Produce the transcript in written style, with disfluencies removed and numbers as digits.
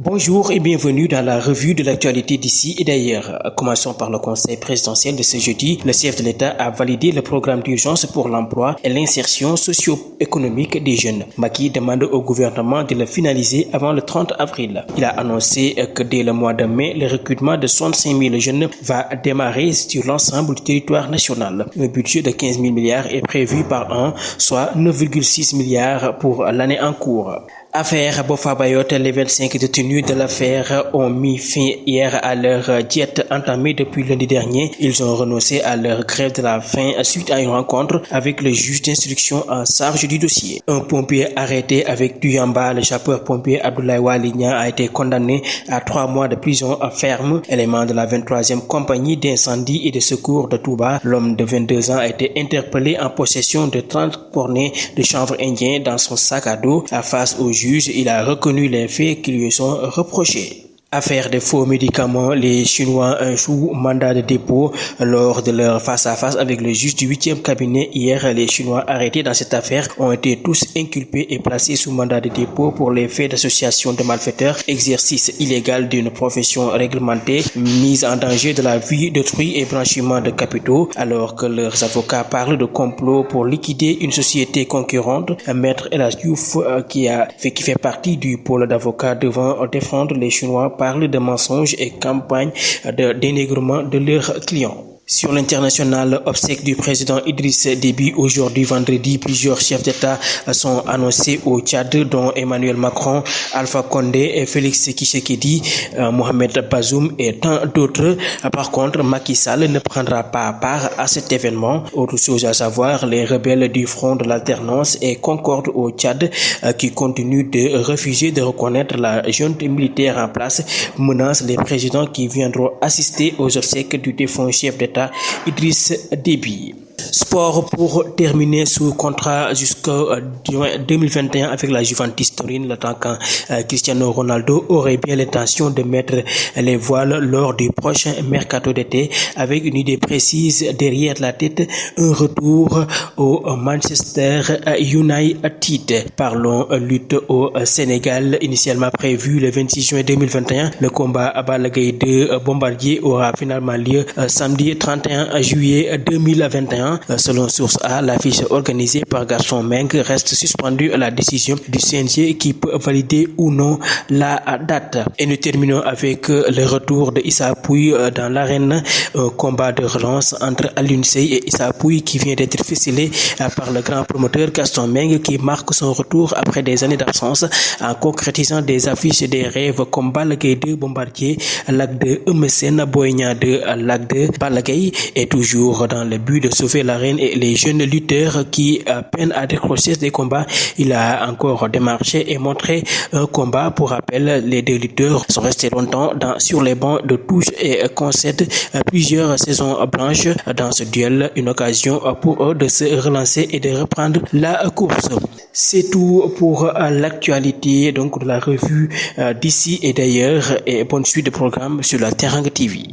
Bonjour et bienvenue dans la revue de l'actualité d'ici et d'ailleurs. Commençons par le conseil présidentiel de ce jeudi. Le chef de l'État a validé le programme d'urgence pour l'emploi et l'insertion socio-économique des jeunes. Macky demande au gouvernement de le finaliser avant le 30 avril. Il a annoncé que dès le mois de mai, le recrutement de 65 000 jeunes va démarrer sur l'ensemble du territoire national. Un budget de 15 000 milliards est prévu par an, soit 9,6 milliards pour l'année en cours. Affaire Boffa Bayotte, les 25 détenus de l'affaire ont mis fin hier à leur diète entamée depuis lundi dernier. Ils ont renoncé à leur grève de la faim suite à une rencontre avec le juge d'instruction en charge du dossier. Un pompier arrêté avec du yamba, le sapeur-pompier Abdoulaye Waligna a été condamné à 3 mois de prison ferme. Élément de la 23e compagnie d'incendie et de secours de Touba, l'homme de 22 ans a été interpellé en possession de 30 cornets de chanvre indien dans son sac à dos. Face au juge, il a reconnu les faits qui lui sont reprochés. Affaire de faux médicaments, les Chinois sous mandat de dépôt lors de leur face-à-face avec le juge du 8e cabinet. Hier, les Chinois arrêtés dans cette affaire ont été tous inculpés et placés sous mandat de dépôt pour les faits d'association de malfaiteurs, exercice illégal d'une profession réglementée, mise en danger de la vie d'autrui et blanchiment de capitaux, alors que leurs avocats parlent de complot pour liquider une société concurrente. Maître El Hadji Diouf, qui fait partie du pôle d'avocats devant défendre les Chinois, parle de mensonges et campagne de dénigrement de leurs clients. Sur l'international, obsèques du président Idriss Déby aujourd'hui vendredi, plusieurs chefs d'État sont annoncés au Tchad, dont Emmanuel Macron, Alpha Condé et Félix Tshisekedi, Mohamed Bazoum et tant d'autres. Par contre, Macky Sall ne prendra pas part à cet événement. Autre chose à savoir, les rebelles du Front de l'Alternance et Concorde au Tchad qui continuent de refuser de reconnaître la junte militaire en place menacent les présidents qui viendront assister aux obsèques du défunt chef d'État Idriss Déby. Sport pour terminer sous contrat jusqu'en juin 2021 avec la Juventus Turin, l'attaquant Cristiano Ronaldo aurait bien l'intention de mettre les voiles lors du prochain mercato d'été avec une idée précise derrière la tête, un retour au Manchester United. Parlons lutte au Sénégal, initialement prévu le 26 juin 2021. Le combat à Balla Gaye 2 Bombardier aura finalement lieu samedi 31 juillet 2021. Selon Source A, l'affiche organisée par Gaston Meng reste suspendue à la décision du CNG qui peut valider ou non la date. Et nous terminons avec le retour de Issa Pouye dans l'arène, un combat de relance entre Alioune Seye et Issa Pouye qui vient d'être ficelé par le grand promoteur Gaston Meng qui marque son retour après des années d'absence en concrétisant des affiches et des rêves comme Balla Gaye 2 Bombardier, Lac 2 Eumeu Sène, Boy Niang 2 Lac 2. Balla Gaye est toujours dans le but de sauver l'arène et les jeunes lutteurs qui peinent à décrocher des combats. Il a encore démarché et montré un combat. Pour rappel, les deux lutteurs sont restés longtemps sur les bancs de touche et concèdent plusieurs saisons blanches dans ce duel. Une occasion pour eux de se relancer et de reprendre la course. C'est tout pour l'actualité donc de la revue d'ici et d'ailleurs et bonne suite de programme sur la Teranga TV.